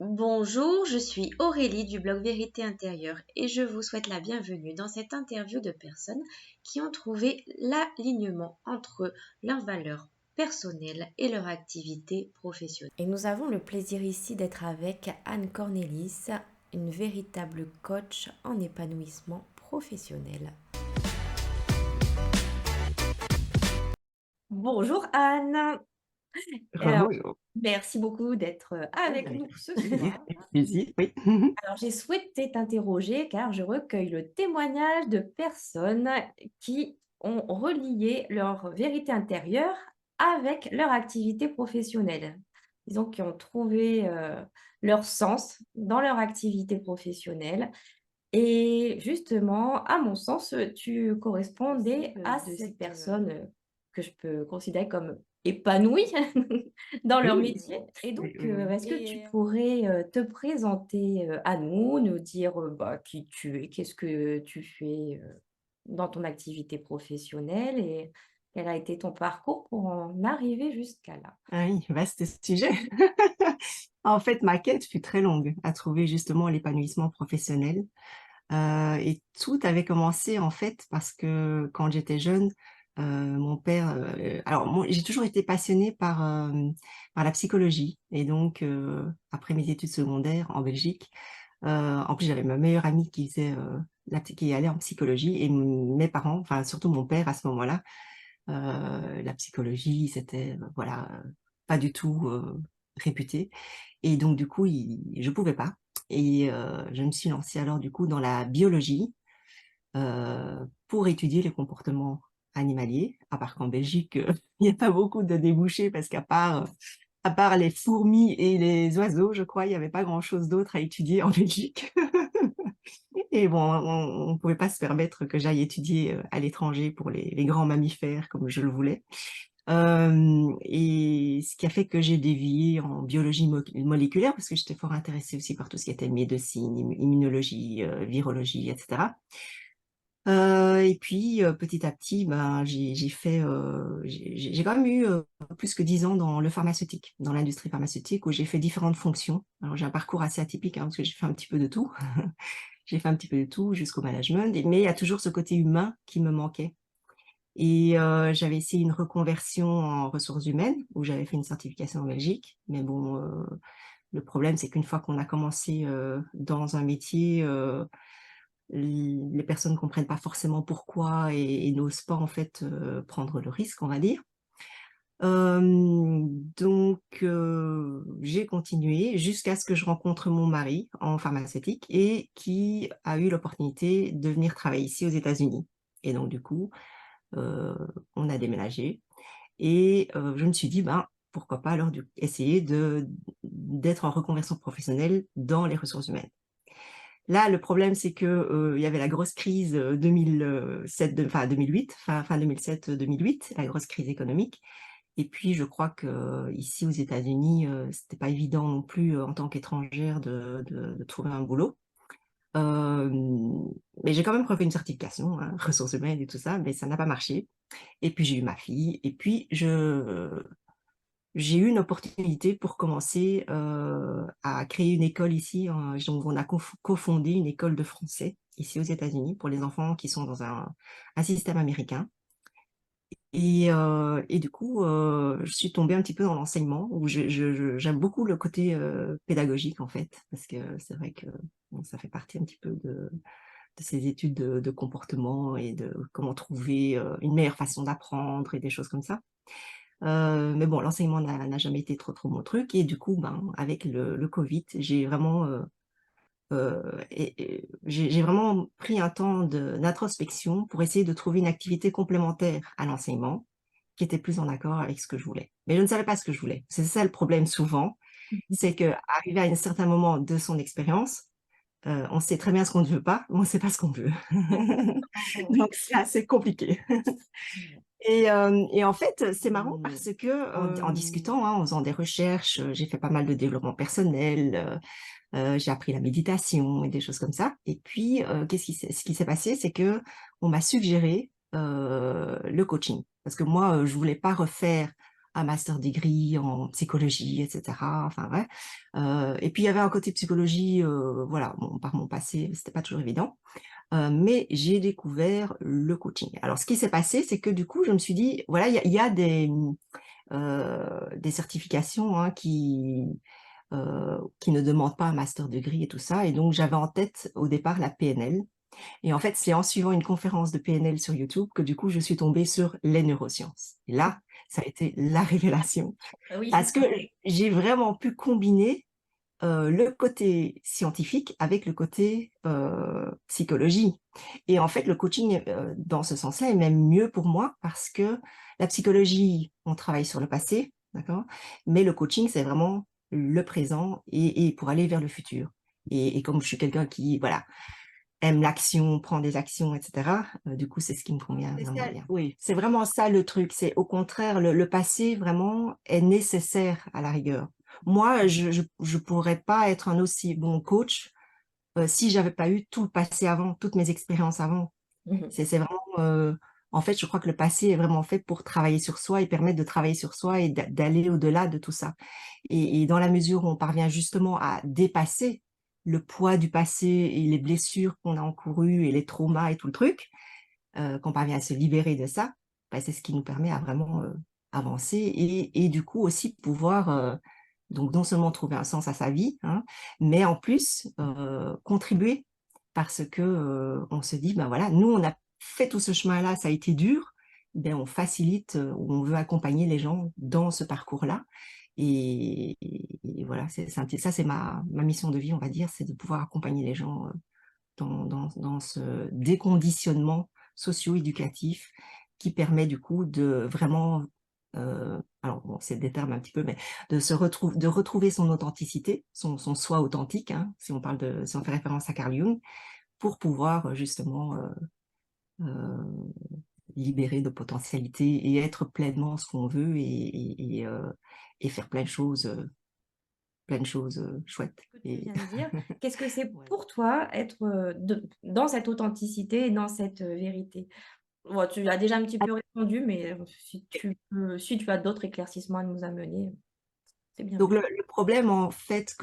Bonjour, je suis Aurélie du blog Vérité Intérieure et je vous souhaite la bienvenue dans cette interview de personnes qui ont trouvé l'alignement entre leurs valeurs personnelles et leur activité professionnelle. Et nous avons le plaisir ici d'être avec Anne Cornelis, une véritable coach en épanouissement professionnel. Bonjour Anne. Alors, Bonjour. merci beaucoup d'être avec nous ce soir. Avec plaisir, oui. Alors, j'ai souhaité t'interroger car je recueille le témoignage de personnes qui ont relié leur vérité intérieure avec leur activité professionnelle. Disons qui ont trouvé leur sens dans leur activité professionnelle. Et justement, à mon sens, tu correspondais à cette personne que je peux considérer comme épanouie dans leur Oui, métier. Et donc, oui, oui, oui. est-ce que tu pourrais te présenter à nous dire bah, qui tu es, qu'est-ce que tu fais dans ton activité professionnelle et quel a été ton parcours pour en arriver jusqu'à là? Ah oui, vaste sujet. En fait, ma quête fut très longue à trouver justement l'épanouissement professionnel. Et tout avait commencé en fait parce que quand j'étais jeune, mon père, alors moi j'ai toujours été passionnée par la psychologie et donc après mes études secondaires en Belgique, en plus j'avais ma meilleure amie qui faisait, qui allait en psychologie et mes parents, enfin surtout mon père à ce moment-là, la psychologie c'était, voilà, pas du tout, réputé et donc du coup je pouvais pas et je me suis lancée alors du coup dans la biologie, pour étudier les comportements animaliers. À part qu'en Belgique, il y a pas beaucoup de débouchés parce à part les fourmis et les oiseaux, je crois, il y avait pas grand-chose d'autre à étudier en Belgique. Et bon, on pouvait pas se permettre que j'aille étudier, à l'étranger pour les grands mammifères comme je le voulais. Et ce qui a fait que j'ai dévié en biologie moléculaire parce que j'étais fort intéressée aussi par tout ce qui était médecine, immunologie, virologie et cetera. Et puis, petit à petit, ben, j'ai fait, j'ai quand même eu, plus que 10 ans dans le pharmaceutique, dans l'industrie pharmaceutique où j'ai fait différentes fonctions. Alors j'ai un parcours assez atypique, hein, parce que j'ai fait un petit peu de tout. J'ai fait un petit peu de tout jusqu'au management mais il y a toujours ce côté humain qui me manquait et j'avais essayé une reconversion en ressources humaines où j'avais fait une certification en Belgique. Mais bon, le problème, c'est qu'une fois qu'on a commencé, dans un métier, les personnes ne comprennent pas forcément pourquoi et n'osent pas en fait, prendre le risque, on va dire. Donc j'ai continué jusqu'à ce que je rencontre mon mari en pharmaceutique et qui a eu l'opportunité de venir travailler ici aux États-Unis et donc du coup, heu, on a déménagé et je me suis dit: «Ben, pourquoi pas alors essayer d'être en reconversion professionnelle dans les ressources humaines». Là, le problème, c'est que, il y avait la grosse crise, 2007, enfin 2008, fin 2007-2008, la grosse crise économique et puis je crois qu'ici aux États-Unis, c'était pas évident non plus, en tant qu'étrangère de trouver un boulot. Hem, mais j'ai quand même refait une certification, hein, ressources humaines et tout ça, mais ça n'a pas marché et puis j'ai eu ma fille et puis j'ai eu une opportunité pour commencer, à créer une école ici, donc on a cofondé une école de français ici aux États-Unis pour les enfants qui sont dans un système américain et du coup, je suis tombée un petit peu dans l'enseignement où j'aime beaucoup le côté, pédagogique en fait, parce que c'est vrai que, bon, ça fait partie un petit peu de ces études de comportement et de comment trouver, une meilleure façon d'apprendre et des choses comme ça. Mais bon, l'enseignement n'a jamais été trop mon truc et du coup, ben, avec le covid, j'ai vraiment, et j'ai vraiment pris un temps d'introspection pour essayer de trouver une activité complémentaire à l'enseignement, qui était plus en accord avec ce que je voulais. Mais je ne savais pas ce que je voulais. C'est ça le problème souvent, c'est qu'arrivé à un certain moment de son expérience, on sait très bien ce qu'on ne veut pas, mais on ne sait pas ce qu'on veut. Donc c'est assez compliqué. Et en fait, c'est marrant parce que, en discutant, hein, en faisant des recherches, j'ai fait pas mal de développement personnel, j'ai appris la méditation et des choses comme ça et puis, ce qui s'est passé, c'est qu'on m'a suggéré, le coaching. Parce que moi, je voulais pas refaire, un master degree en psychologie, etc. Enfin, ouais. Et puis, il y avait un côté psychologie, voilà, bon, par mon passé, c'était pas toujours évident. Mais j'ai découvert le coaching. Alors, ce qui s'est passé, c'est que du coup, je me suis dit, voilà, il y a des certifications hein, qui ne demandent pas un master degree et tout ça. Et donc, j'avais en tête au départ la PNL. Et en fait, c'est en suivant une conférence de PNL sur YouTube que du coup, je suis tombée sur les neurosciences. Et là, ça a été la révélation Oui. parce que j'ai vraiment pu combiner le côté scientifique avec le côté psychologie. Et en fait, le coaching, dans ce sens-là, est même mieux pour moi parce que la psychologie, on travaille sur le passé, d'accord? Mais le coaching, c'est vraiment le présent et pour aller vers le futur. Et comme je suis quelqu'un qui, voilà, aime l'action, prend des actions, etc. Du coup, c'est ce qui me convient C'est vraiment ça. bien. Oui, c'est vraiment ça le truc. C'est au contraire, le passé vraiment est nécessaire à la rigueur. Moi, je pourrais pas être un aussi bon coach si j'avais pas eu tout le passé avant, toutes mes expériences avant. Mhm. C'est vraiment, en fait, je crois que le passé est vraiment fait pour travailler sur soi et permettre de travailler sur soi et d'aller au-delà de tout ça. Et dans la mesure où on parvient justement à dépasser le poids du passé et les blessures qu'on a encourues et les traumas et tout le truc, qu'on parvient à se libérer de ça, bah, c'est ce qui nous permet à vraiment avancer et du coup aussi pouvoir donc non seulement trouver un sens à sa vie, hein, mais en plus contribuer parce que on se dit ben voilà, nous on a fait tout ce chemin-là, ça a été dur, ben on facilite, on veut accompagner les gens dans ce parcours-là et voilà, c'est un petit, ça c'est ma mission de vie, on va dire, c'est de pouvoir accompagner les gens dans ce déconditionnement socio-éducatif qui permet du coup de vraiment, alors bon, c'est des termes un petit peu, mais de retrouver son authenticité, son soi authentique, hein, si on fait référence à Carl Jung, pour pouvoir justement euh, libérer nos potentialités et être pleinement ce qu'on veut et faire plein de choses chouettes. Ce que tu Et viens de dire, qu'est-ce que c'est voilà. pour toi être dans cette authenticité et dans cette vérité? Bon, tu as déjà un petit peu répondu, mais si tu as d'autres éclaircissements à nous amener, c'est Donc bienvenu. le problème en fait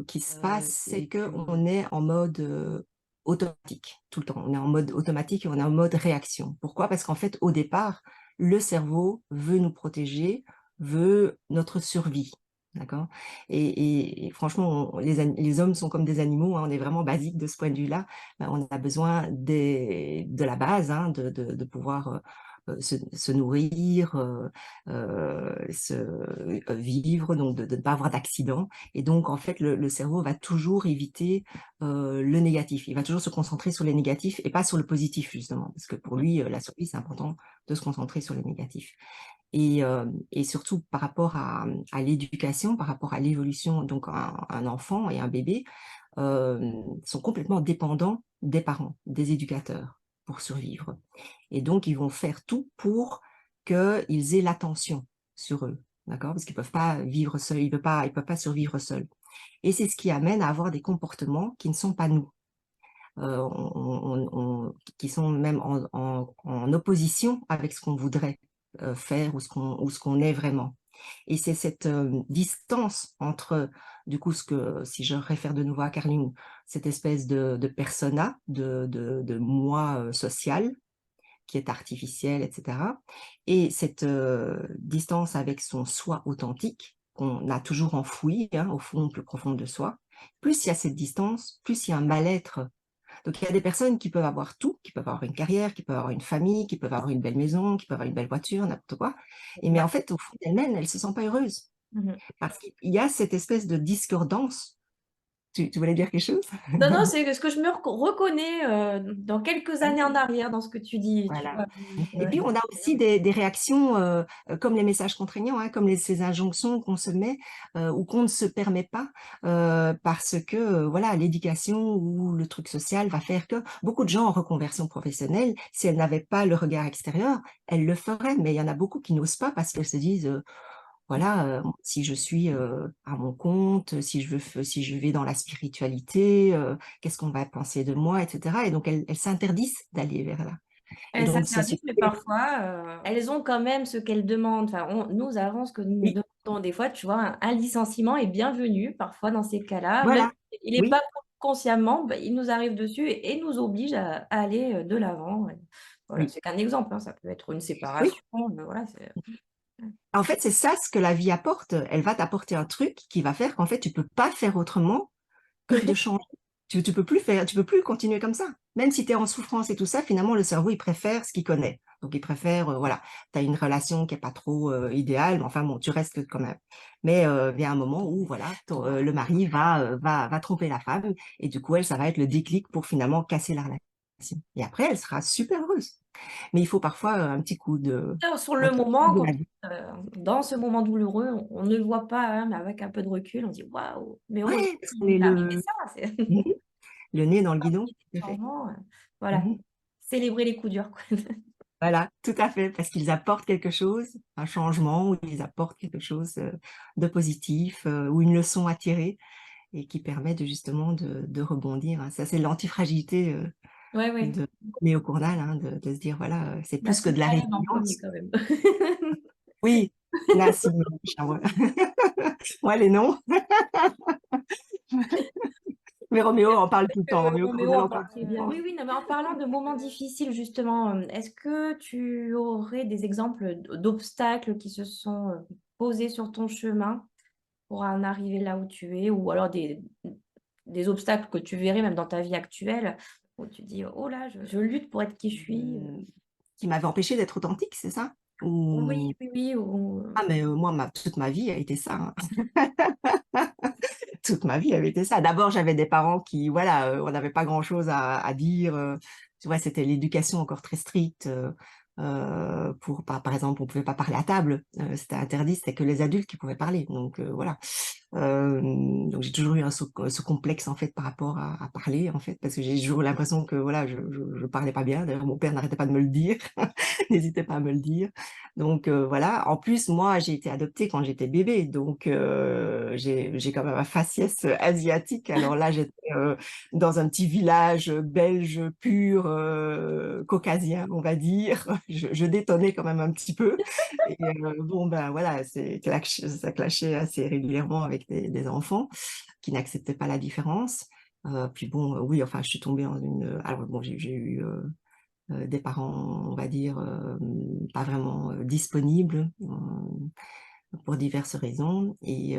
qui se passe, c'est que on est en mode automatique tout le temps. On est en mode automatique et on est en mode réaction. Pourquoi? Parce qu'en fait, au départ, le cerveau veut nous protéger, veut notre survie. D'accord? Et franchement, les hommes sont comme des animaux, hein, on est vraiment basique de ce point de vue-là. Ben, on a besoin de la base, hein, de pouvoir se nourrir, vivre, donc de ne pas avoir d'accident. Et donc, en fait, le cerveau va toujours éviter le négatif. Il va toujours se concentrer sur les négatifs et pas sur le positif, justement. Parce que pour lui, la survie, c'est important de se concentrer sur le négatif. Et surtout par rapport à l'éducation, par rapport à l'évolution, donc un enfant et un bébé sont complètement dépendants des parents, des éducateurs pour survivre. Et donc, ils vont faire tout pour qu'ils aient l'attention sur eux, d'accord? Parce qu'ils peuvent pas vivre seuls, ils peuvent pas survivre seuls. Et c'est ce qui amène à avoir des comportements qui ne sont pas nous, qui sont même en opposition avec ce qu'on voudrait faire ou ce qu'on est vraiment. Et c'est cette distance entre, du coup, si je réfère de nouveau à Carl Jung, cette espèce de persona, de moi social, qui est artificielle, etc. Et cette distance avec son soi authentique, qu'on a toujours enfoui, hein, au fond plus profond de soi, plus il y a cette distance, plus il y a un mal-être. Donc il y a des personnes qui peuvent avoir tout, qui peuvent avoir une carrière, qui peuvent avoir une famille, qui peuvent avoir une belle maison, qui peuvent avoir une belle voiture, n'importe quoi. Et mais en fait, au fond d'elles-mêmes, elles ne se sentent pas heureuses. Mhm. Parce qu'il y a cette espèce de discordance. Tu voulais dire quelque chose? Non, non, c'est ce que je me reconnais dans quelques années en arrière dans ce que tu dis, tu Voilà. vois. Et puis, Ouais. on a aussi des réactions comme les messages contraignants, hein, comme ces injonctions qu'on se met ou qu'on ne se permet pas parce que voilà, l'éducation ou le truc social va faire que beaucoup de gens en reconversion professionnelle, si elles n'avaient pas le regard extérieur, elles le feraient. Mais il y en a beaucoup qui n'osent pas parce qu'elles se disent voilà, si je suis à mon compte, si je vais dans la spiritualité, qu'est-ce qu'on va penser de moi, etc. Et donc elles s'interdisent d'aller vers là. Et Elles donc ça s'interdisent, mais suffit. parfois, elles ont quand même ce qu'elles demandent. Enfin, nous avons ce que nous Oui, demandons. Des fois, tu vois, un licenciement est bienvenu, parfois, dans ces cas-là. Même voilà, s'il est oui, pas consciemment, bah, il nous arrive dessus et nous oblige à aller, de l'avant, voilà, oui, c'est qu'un exemple, hein, ça peut être une oui. séparation, voilà, c'est En fait, c'est ça ce que la vie apporte. Elle va t'apporter un truc qui va faire qu'en fait, tu peux pas faire autrement que de changer. Tu peux plus faire, tu peux plus continuer comme ça. Même si tu es en souffrance et tout ça, finalement, le cerveau, il préfère ce qu'il connaît. Donc, il préfère, voilà, tu as une relation qui est pas trop idéale, mais enfin bon, tu restes quand même. Mais vient un moment où, voilà, le mari va tromper la femme, et du coup, elle, ça va être le déclic pour finalement casser la relation. Et après, elle sera super heureuse. Mais il faut parfois sur un le petit coup moment, de quand la vie. dans ce moment douloureux, on ne le voit pas, hein, mais avec un peu de recul, on se dit: «Waouh!» mais heureusement Ouais, parce qu'on qu'il est m'est arrivé le, ça, c'est mhm, le nez dans le guidon, tout à fait. changement, voilà, Mhm. célébrer les coups durs, quoi. Voilà, tout à fait, parce qu'ils apportent quelque chose, un changement, ou ils apportent quelque chose de positif, ou une leçon à tirer, et qui permet de justement de rebondir, hein. Ça, c'est l'antifragilité Ouais, ouais. de néocornale, hein, de se dire, voilà, c'est La plus que de la psychanalyse en premier résilience. quand même. Oui, Nassim, ouais. Moi, les noms, mais Roméo en parle tout le temps, Roméo Roméo Cornell en en parle parle tout très le bien. temps. Oui, oui, non, mais en parlant de moments difficiles justement, est-ce que tu aurais des exemples d'obstacles qui se sont, posés sur ton chemin pour en arriver là où tu es? Ou alors des obstacles que tu verrais même dans ta vie actuelle, où tu dis: «Oh là, je lutte pour être qui je suis», Mmh, qui m'avait empêché d'être authentique, c'est ça? Oui, Ou oui, oui, ou ah mais moi, toute ma vie a été ça, hein. Toute ma vie avait été ça. D'abord, j'avais des parents qui, voilà, on n'avait pas grand-chose à dire, tu vois? C'était l'éducation encore très stricte, pour par exemple, on pouvait pas parler à table, c'était interdit, c'était que les adultes qui pouvaient parler, donc voilà. Donc j'ai toujours eu ce complexe, en fait, par rapport à parler, en fait, parce que j'ai toujours l'impression que, voilà, je parlais pas bien. D'ailleurs, mon père n'arrêtait pas de me le dire, n'hésitait pas à me le dire. Donc voilà. En plus, moi, j'ai été adoptée quand j'étais bébé, donc j'ai quand même un faciès asiatique. Alors là, j'étais dans un petit village belge pur, caucasien, on va dire. Je détonnais quand même un petit peu. Et bon, ben voilà, ça clashait assez régulièrement avec des enfants qui n'acceptaient pas la différence. Puis bon, oui, enfin, je suis tombée dans une. Alors bon, j'ai eu des parents, on va dire, pas vraiment disponibles, pour diverses raisons, et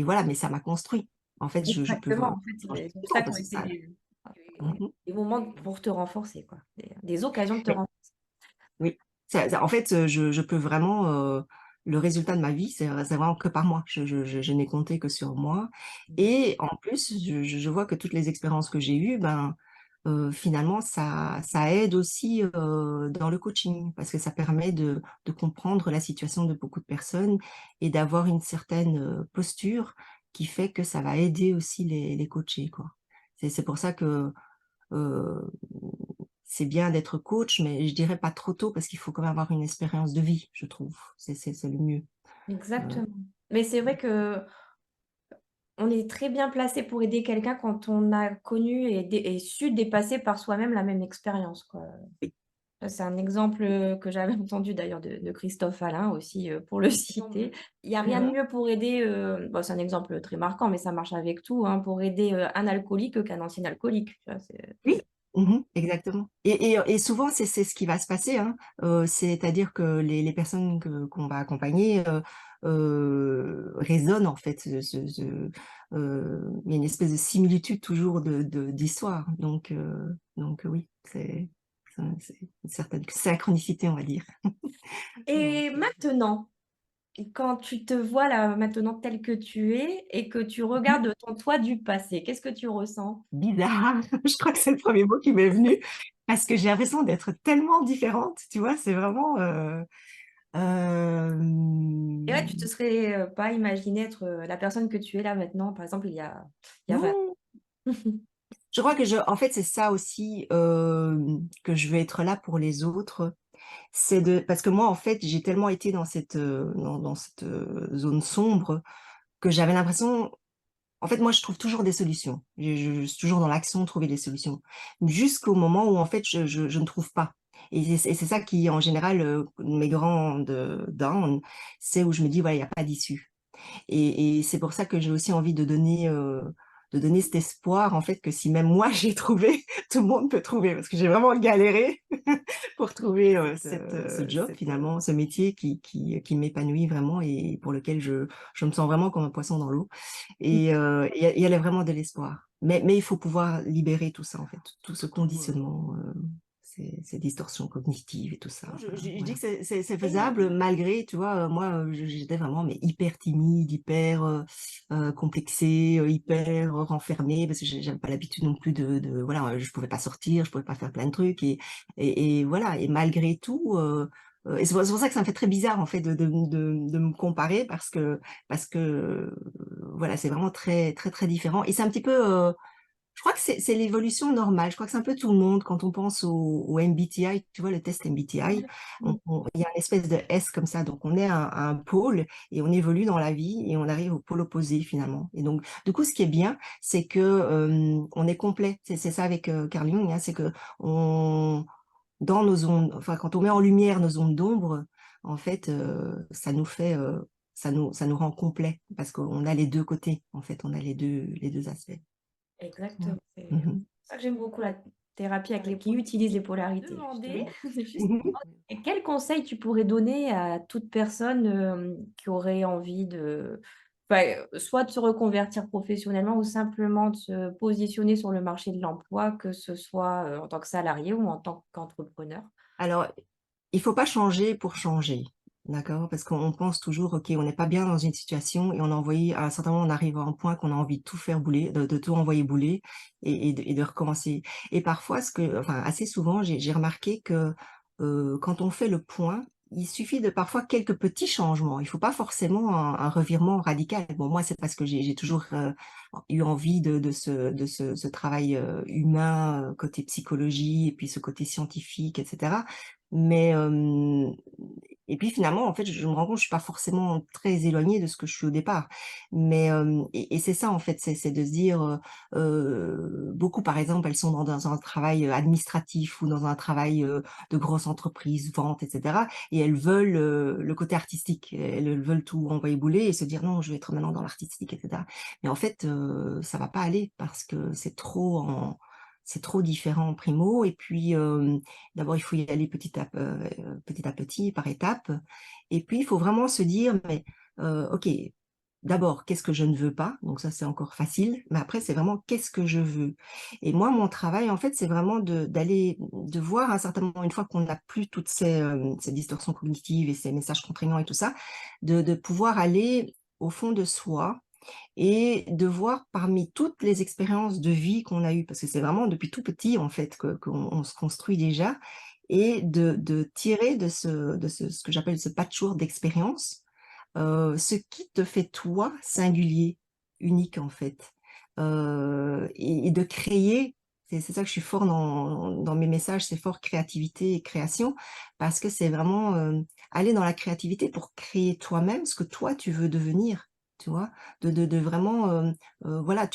voilà, mais ça m'a construit. En fait, je peux exactement, vraiment en fait, changer les tout le temps obstacles ont parce que été ça. des Mmh. des moments pour te renforcer, quoi, des occasions de te Mais renforcer. oui, en fait, je peux vraiment, le résultat de ma vie, c'est vraiment que par moi. Je n'ai compté que sur moi, et en plus, je vois que toutes les expériences que j'ai eues, ben, finalement, ça aide aussi, dans le coaching, parce que ça permet de comprendre la situation de beaucoup de personnes, et d'avoir une certaine, posture qui fait que ça va aider aussi les coachés, quoi. C'est pour ça que, heu, c'est bien d'être coach, mais je dirais pas trop tôt, parce qu'il faut quand même avoir une expérience de vie, je trouve. C'est le mieux. Heu, Exactement. Mais c'est vrai que on est très bien placé pour aider quelqu'un quand on a connu et su dépasser par soi-même la même expérience, quoi. oui. Ça, c'est un exemple, que j'avais entendu d'ailleurs de Christophe Alain aussi, pour le citer. Il y a rien de Mmh. mieux pour aider, bon, c'est un exemple très marquant, mais ça marche avec tout, hein, pour aider, un alcoolique qu'un ancien alcoolique, tu vois? Oui, mmh, exactement, et souvent c'est ce qui va se passer, hein, c'est-à-dire que les personnes qu'on va accompagner, résonnent en fait, il y a une espèce de similitude toujours d'histoire, donc oui, c'est une certaine synchronicité, on va dire. Donc Et maintenant, quand tu te vois là, maintenant tel que tu es et que tu mmh, regardes ton toi du passé, qu'est-ce que tu ressens? bizarre, je crois que c'est le premier mot qui m'est venu, parce que j'ai l'impression d'être tellement différente, tu vois? C'est vraiment, Et ouais, tu te hem serais, pas imaginé être, la personne que tu es là maintenant, par exemple, il y a 20. non, je crois que en fait, c'est ça aussi, que je veux être là pour les autres. C'est parce que moi, en fait, j'ai tellement été dans cette, zone sombre, que j'avais l'impression, en fait, moi, je trouve toujours des solutions. Je suis toujours dans l'action, trouver des solutions. Jusqu'au moment où, en fait, je ne trouve pas. Et c'est ça qui, en général, mes grandes downs, c'est où je me dis, voilà, il n'y a pas d'issue. Et c'est pour ça que j'ai aussi envie de donner cet espoir, en fait, que si même moi j'ai trouvé, tout le monde peut trouver, parce que j'ai vraiment galéré pour trouver ce job, finalement, ce métier qui m'épanouit vraiment et pour lequel je me sens vraiment comme un poisson dans l'eau. Et il y a vraiment de l'espoir. Mais il faut pouvoir libérer tout ça, en fait, tout ce conditionnement, ces distorsions cognitives et tout ça. Je dis que c'est faisable malgré, tu vois, moi, j'étais vraiment mais hyper timide, hyper complexée, hyper renfermée, parce que j'avais pas l'habitude non plus voilà, je pouvais pas sortir, je pouvais pas faire plein de trucs. Et voilà, et malgré tout, et c'est pour ça que ça me fait très bizarre, en fait, de me comparer, parce que voilà, c'est vraiment très, très, très différent. Et c'est un petit peu, je crois que c'est l'évolution normale. Je crois que c'est un peu tout le monde quand on pense au MBTI, tu vois, le test MBTI. Il y a une espèce de S comme ça. Donc, on est un pôle et on évolue dans la vie et on arrive au pôle opposé finalement. Et donc, du coup, ce qui est bien, c'est que on est complet. C'est ça avec Carl Jung, hein, c'est que dans nos ondes, enfin, quand on met en lumière nos ondes d'ombre, en fait, ça nous rend complet parce qu'on a les deux côtés. En fait, on a les deux aspects. Ouais. Exactement, c'est pour Mmh ça que j'aime beaucoup la thérapie avec les qui utilise les polarités, demander justement, mh. et quels conseils tu pourrais donner à toute personne, qui aurait envie de enfin, soit de se reconvertir professionnellement ou simplement de se positionner sur le marché de l'emploi, que ce soit, en tant que salarié ou en tant qu'entrepreneur? Alors, il faut pas changer pour changer, d'accord? Parce qu'on pense toujours: «OK, on n'est pas bien dans une situation» et on a envoyé à un certain moment, on arrive à un point qu'on a envie de tout faire bouler, de tout envoyer bouler et de recommencer. Et parfois, enfin, assez souvent, j'ai remarqué que, quand on fait le point, il suffit de parfois quelques petits changements. Il faut pas forcément un revirement radical. Bon, moi, c'est parce que j'ai toujours, eu envie de ce travail, humain, côté psychologie et puis ce côté scientifique et cetera. Mais, et puis finalement, en fait, je me rends compte que je suis pas forcément très éloignée de ce que je suis au départ. Mais, et c'est ça en fait, c'est de se dire, beaucoup par exemple, elles sont dans un travail, administratif ou dans un travail, de grosse entreprise, vente et cetera, et elles veulent, le côté artistique. Elles veulent tout envoyer bouler et se dire: «Non, je vais être maintenant dans l'artistique» et cetera. Mais en fait, ça va pas aller parce que c'est trop différent primo. Et puis, d'abord, il faut y aller petit à petit, par étapes. Et puis, il faut vraiment se dire: «Mais, OK, d'abord, qu'est-ce que je ne veux pas?» Donc ça, c'est encore facile. Mais après, c'est vraiment: «Qu'est-ce que je veux?» Et moi, mon travail, en fait, c'est vraiment de voir à un certain moment, une fois qu'on n'a plus toutes ces distorsions cognitives et ces messages contraignants et tout ça, de pouvoir aller au fond de soi et de voir parmi toutes les expériences de vie qu'on a eues, parce que c'est vraiment depuis tout petit en fait qu'on se construit déjà, et de tirer ce que j'appelle ce patchwork d'expériences, ce qui te fait toi singulier, unique en fait, et de créer. C'est ça que je suis fort dans mes messages, c'est fort créativité et création, parce que c'est vraiment, aller dans la créativité pour créer toi-même ce que toi tu veux devenir, tu vois? De vraiment, voilà,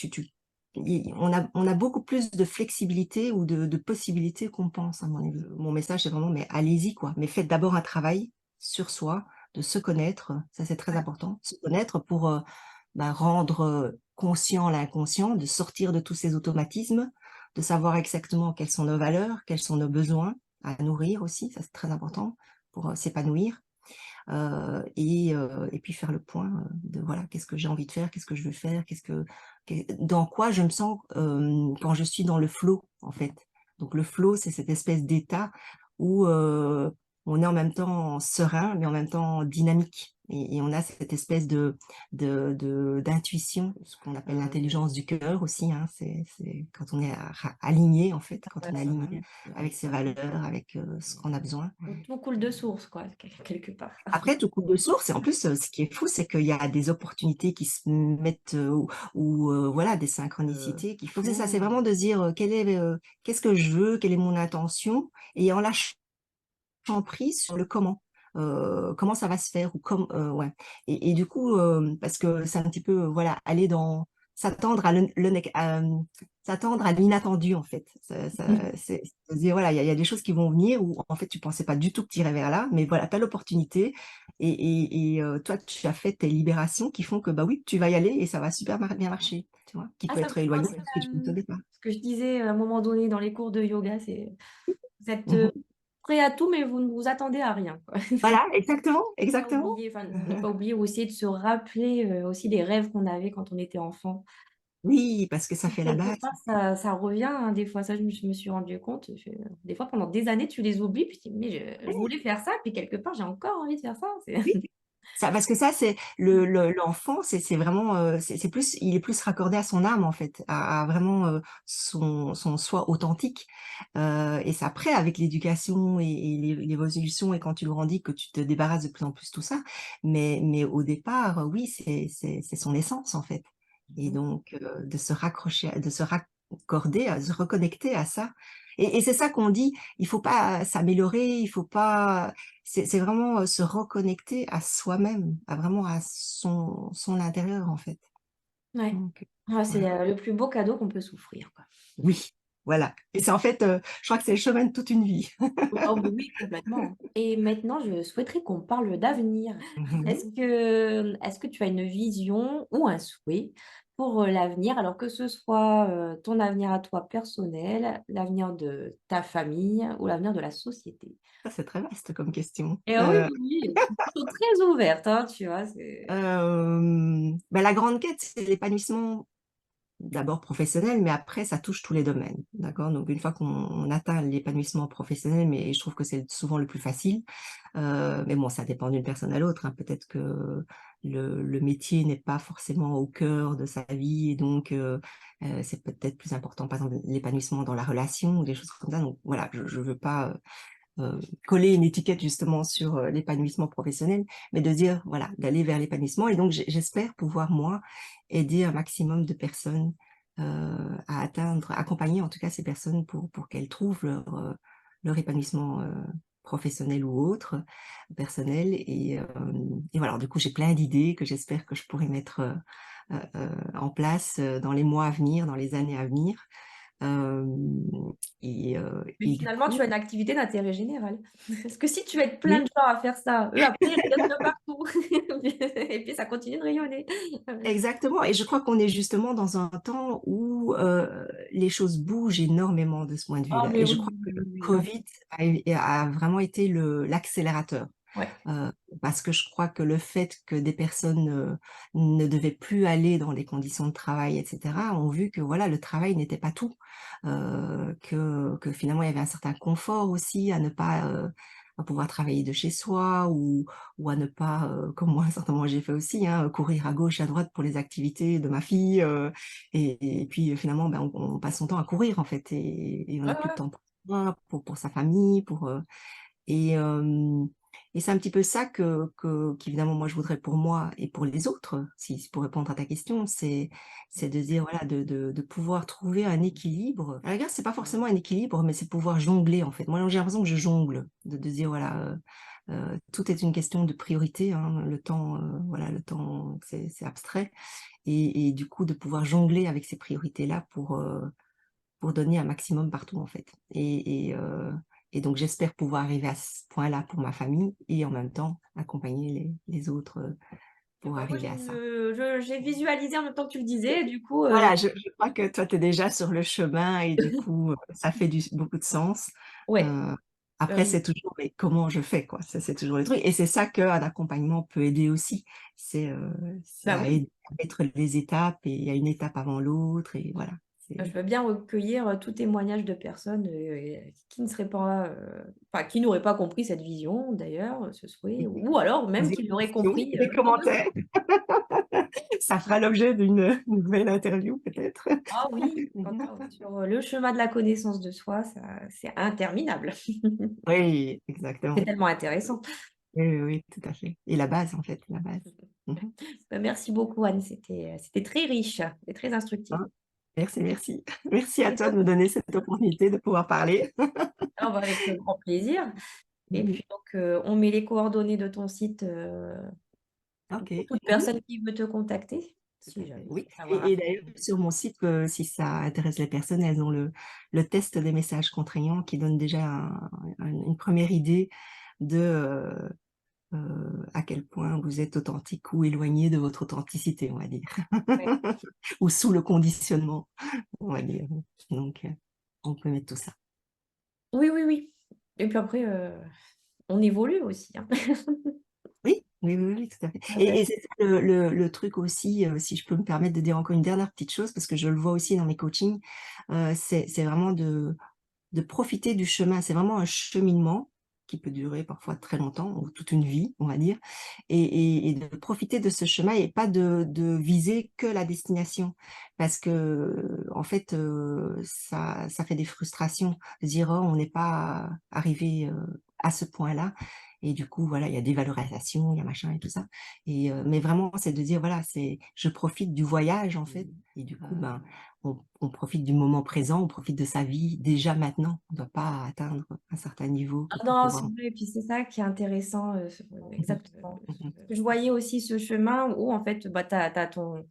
on a beaucoup plus de flexibilité ou de possibilités qu'on pense, à mon avis. Mon message, c'est vraiment: mais allez-y quoi, mais faites d'abord un travail sur soi, de se connaître, ça c'est très important. Se connaître pour, rendre, conscient l'inconscient, de sortir de tous ces automatismes, de savoir exactement quelles sont nos valeurs, quels sont nos besoins à nourrir aussi, ça c'est très important pour, s'épanouir. Et puis faire le point, de voilà, qu'est-ce que j'ai envie de faire? Qu'est-ce que je veux faire? Dans quoi je me sens, quand je suis dans le flow, en fait. Donc le flow, c'est cette espèce d'état où, on est en même temps serein, mais en même temps dynamique, et on a cette espèce d'intuition, ce qu'on appelle l'intelligence du cœur aussi, hein. C'est quand on est aligné, en fait, quand on est aligné avec ses valeurs, avec, ce qu'on a besoin. Où tout coule de source quoi, quelque part. Après, tout coule de source, et en plus, ce qui est fou, c'est qu'il y a des opportunités qui se mettent, ou voilà, des synchronicités qui font. Donc c'est ça, c'est vraiment de se dire, qu'est-ce que je veux? Quelle est mon intention? Et en lâchant prise sur le comment. Comment ça va se faire, ou ouais. Et du coup, parce que c'est un petit peu, voilà, aller s'attendre à s'attendre à l'inattendu, en fait. C'est se dire, voilà, il y a des choses qui vont venir où, en fait, tu pensais pas du tout que tu irais vers là, mais voilà, tu as l'opportunité toi, tu as fait tes libérations qui font que, bah oui, tu vas y aller et ça va super bien marcher, tu vois? Qui Ah, peut ça me être fait éloigné penser de ce que tu pensais au départ. ce que je disais à un moment donné dans les cours de yoga, c'est vous êtes, Mmh. prêts à tout, mais vous ne vous attendez à rien, quoi. Voilà, exactement, Pas exactement. oublier, enfin, ne pas oublier ou essayer de se rappeler, aussi des rêves qu'on avait quand on était enfant. Oui, parce que ça fait la Quelque base. part, ça revient, hein, des fois, ça je me suis rendu compte, des fois pendant des années, tu les oublies, puis tu te dis: «Mais je voulais faire ça, puis quelque part, j'ai encore envie de faire ça». C'est Oui. Ça parce que ça, c'est l'enfant, c'est vraiment, c'est plus il est plus raccordé à son âme, en fait, à vraiment, son soi authentique, et c'est après avec l'éducation et l'évolution et quand tu grandis que tu te débarrasses de plus en plus de tout ça. Mais au départ, oui, c'est son essence, en fait et Mmh. donc de se raccrocher de se raccorder, à se reconnecter à ça et c'est ça qu'on dit, il faut pas s'améliorer, il faut pas c'est vraiment, se reconnecter à soi-même, à vraiment à son intérieur, en fait. Ouais. Donc Ah, c'est, voilà. le plus beau cadeau qu'on peut s'offrir, quoi. Oui, voilà et c'est en fait, je crois que c'est le chemin de toute une vie. Oh mais oui, complètement. Et maintenant, je souhaiterais qu'on parle d'avenir. Mmh mh. Est-ce que tu as une vision ou un souhait pour, l'avenir? Alors que ce soit, ton avenir à toi personnel, l'avenir de ta famille ou l'avenir de la société? Ça, c'est très vaste comme question. Et oui, oui, oui, je suis plutôt très ouverte, hein, tu vois? C'est Bah, la grande quête, c'est l'épanouissement. D'abord professionnel, mais après ça touche tous les domaines, d'accord? Donc une fois qu'on atteint l'épanouissement professionnel, mais je trouve que c'est souvent le plus facile, mais bon, ça dépend d'une personne à l'autre, hein. Peut-être que le métier n'est pas forcément au cœur de sa vie et donc c'est peut-être plus important, par exemple, l'épanouissement dans la relation ou des choses comme ça. Donc voilà, je veux pas, coller une étiquette justement sur, l'épanouissement professionnel, mais de dire voilà, d'aller vers l'épanouissement et donc j'espère pouvoir moi aider un maximum de personnes, à atteindre accompagner en tout cas ces personnes pour qu'elles trouvent leur épanouissement, professionnel ou autre, personnel et voilà. Du coup, j'ai plein d'idées que j'espère que je pourrai mettre, en place, dans les mois à venir, dans les années à venir. Hem mais et du finalement, tu coup as une activité d'intérêt général. Parce que si tu aides plein de oui. gens à faire ça, eux, après, ils rayonnent de partout et puis ça continue de rayonner. Exactement et je crois qu'on est justement dans un temps où, les choses bougent énormément de ce point de Ah vue-là mais et je oui, crois oui, que le oui, oui, non. covid a vraiment été l'accélérateur. Ouais. Heu, Parce que je crois que le fait que des personnes, ne devaient plus aller dans des conditions de travail et cetera, ont vu que voilà, le travail n'était pas tout. Que finalement il y avait un certain confort aussi à ne pas, à pouvoir travailler de chez soi ou à ne pas, comme moi certainement j'ai fait aussi, hein, courir à gauche, à droite pour les activités de ma fille, et puis finalement, ben, on passe son temps à courir en fait et on Ouais, n'a plus de ouais. temps pour soi, pour sa famille, et hem et c'est un petit peu ça qu'évidemment moi je voudrais pour moi et pour les autres, si pour répondre à ta question, c'est de dire voilà, de pouvoir trouver un équilibre. À la rigueur, c'est pas forcément un équilibre, mais c'est pouvoir jongler en fait. Moi, j'ai l'impression que je jongle, de dire voilà, tout est une question de priorité, hein. Le temps, voilà, le temps, c'est abstrait et du coup de pouvoir jongler avec ces priorités-là pour donner un maximum partout, en fait et donc j'espère pouvoir arriver à ce point-là pour ma famille et en même temps accompagner les autres, Et pour bah, moi, arriver à ça. j'ai visualisé en même temps que tu le disais, et du coup, Voilà, je crois que toi, tu es déjà sur le chemin et du coup, ça fait beaucoup de sens. ouais, Heu, Après c'est toujours: «Mais comment je fais?» quoi. Ça, c'est toujours le truc et c'est ça qu'un accompagnement peut aider aussi. C'est bah, à oui. aider à mettre les étapes et il y a une étape avant l'autre et voilà, Je c'est veux bien recueillir, tout témoignage de personnes, qui ne seraient pas, enfin, qui n'auraient pas compris cette vision d'ailleurs, ce souhait, oui, ou alors même poser qui des l'auraient questions, compris, des commentaires. Ça fera l'objet d'une nouvelle interview peut-être. ah oui, quand Mmh. sur, le chemin de la connaissance de soi, ça c'est interminable. Oui, C'est exactement. tellement intéressant. Oui, oui, oui, tout à fait et la base, en fait, la base. Mmh. Bah, merci beaucoup Anne, c'était très riche et très instructif. Hein. Merci, merci. Merci à toi de me donner cette opportunité de pouvoir parler. Ah bah, avec grand plaisir, et Mmh. puis donc, on met les coordonnées de ton site, pour OK. toute Mmh. personne qui veut te contacter. Tout à si fait. jamais il Oui faut savoir et d'ailleurs sur mon site, si ça intéresse les personnes, elles ont le test des messages contraignants qui donne déjà une première idée de, à quel point vous êtes authentique ou éloigné de votre authenticité, on va dire. ouais. Ou sous le conditionnement, on va dire. Donc, on peut mettre tout ça. Oui, oui, oui. Et puis après, on évolue aussi, hein. Oui, oui, oui, oui, tout à fait. Ah ouais. Et c'est ça le truc aussi, si je peux me permettre de dire encore une dernière petite chose, parce que je le vois aussi dans mes coachings, c'est vraiment de profiter du chemin. C'est vraiment un cheminement qui peut durer parfois très longtemps ou toute une vie, on va dire, et de profiter de ce chemin et pas de viser que la destination. Parce que, en fait, ça fait des frustrations de dire: «Oh, on n'est pas arrivé, à ce point-là» et du coup, voilà, il y a des valorisations, il y a machin et tout ça mais vraiment, c'est de dire: «Voilà, c'est je profite du voyage, en fait» et du coup, ben, on profite du moment présent, on profite de sa vie déjà maintenant. On ne doit pas atteindre un certain niveau Ah pour non, c'est pouvoir vrai et puis c'est ça qui est intéressant, mmh mh. exactement. Mmh mh. Je voyais aussi ce chemin où en fait, bah, tu ton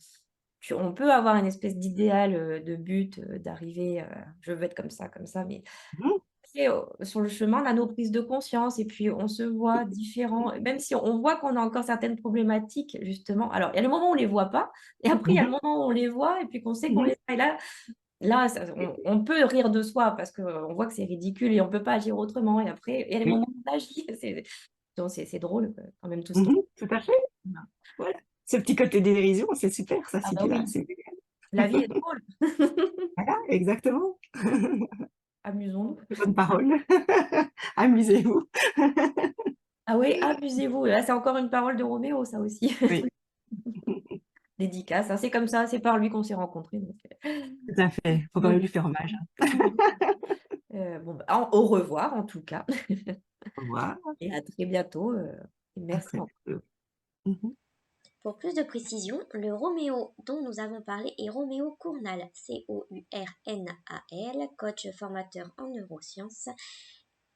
on peut avoir une espèce d'idéal, de but, d'arriver, je veux être comme ça, mais Mmh. après, sur le chemin, on a nos prises de conscience et puis on se voit différents, même si on voit qu'on a encore certaines problématiques justement. Alors, il y a le moment où on les voit pas et après il y Mmh a le mh. moment où on les voit et puis qu'on sait Mmh qu'on mh. les a et là ça on peut rire de soi parce qu'on voit que c'est ridicule et on peut pas agir autrement et après il y a les Oui. moments où on agit. C'est drôle, quand même tout ce Mmh qui mh. Tout à fait. Voilà. Ce petit côté dérision, c'est super ça, ah si bah tu l'as, oui, c'est génial. la vie est drôle. Voilà, exactement. Amusons-nous. Bonne parole. Amusez-vous. Ah oui, amusez-vous. Là, c'est encore une parole de Roméo, ça aussi. Oui, Dédicace, hein, c'est comme ça, c'est par lui qu'on s'est rencontrés donc tout à fait. Faut quand donc même lui faire hommage, hein. bon, bah, au revoir en tout cas Au revoir, et à très bientôt, et à merci très encore. bientôt. Mmh mh. Pour plus de précision, le Roméo dont nous avons parlé est Roméo Cournal, Cournal, coach formateur en neurosciences,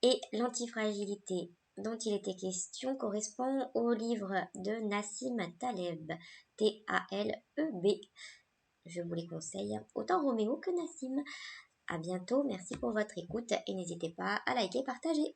et l'antifragilité dont il était question correspond au livre de Nassim Taleb, Taleb. Je vous les conseille, autant Roméo que Nassim. À bientôt, merci pour votre écoute et n'hésitez pas à liker et partager.